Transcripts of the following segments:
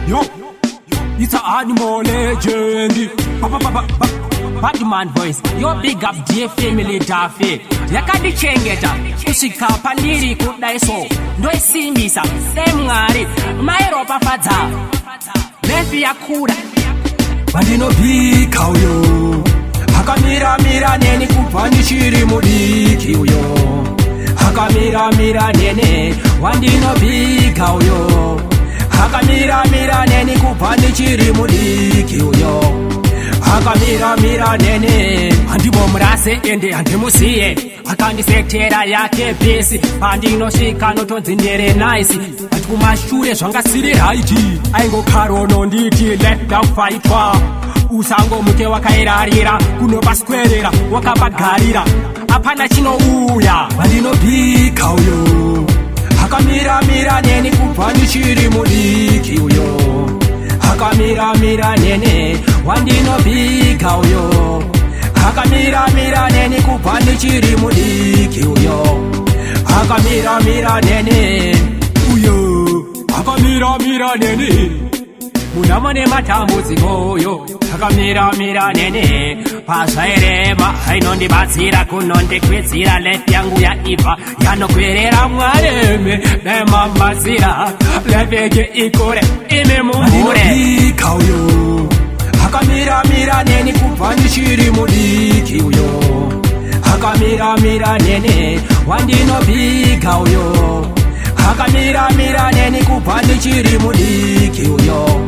Yo, it's an animal legend. Batman voice, yo big up J family Daffy. Yakandi chengeta, usika pandiri kudaiso. Ndoi simbisa, semngari, mairopa fadza. Lefi yakura. Bandino bika uyo. Hakamira neni kupani shiri mudiki uyo. Hakamira nene, wandino bika uyo. Hakamira neni kupani chiri mudiki uyo. Hakamira nene andimo murase ende andimusiye akandisetera yake pesi pandinoshika notonzindere nice ati kumashure zvangasiri haiti aingo karono nditi let down fightwa usango muke wakairarira kunobaswerera wakabagarira apana chinouya vandinobika uyo hakamira neni kupanichiri mudiki uyo hakamira nene wandinobika uyo hakamira neni kupanichiri mudiki uyo hakamira nene uyo hakamira nene munamane matambudziko yo hakamira nene pazvairema hainondibatsira kunondikwizira lefi yangu yaibva yanokwerera mwareme nemamazira lefeke ikore ime mumhure uyo hakamira neni kupanichiri mudiki uyo hakamira nene wandinobika uyo hakamira neni kupanichiri mudiki uyo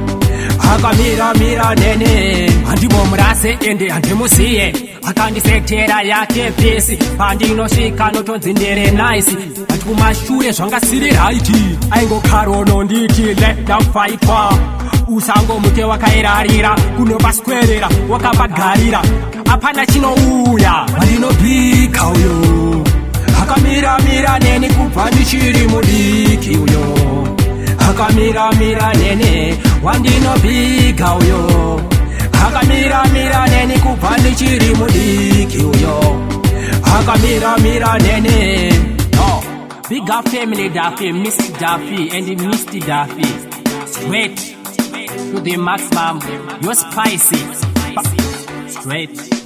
hakamira nene andimo murase ende andimusiye akandisetera yake pesi pandinosvika notonzindere nice ati kumashure zvangasiri raiti aingo karono nditi let down fightwa usango muke wakairarira kunobaswerera wakabagarira apana chinouya vandinobika uyo hakamira neni kupanichiri mudiki uyo hakamira nene wandinobika uyo hakamira neni kupanichiri mudiki uyo hakamira nene no. Big up family Daffy, Mr. Daffy and Mr. Daffy. Straight to the maximum, you're spicy. Straight.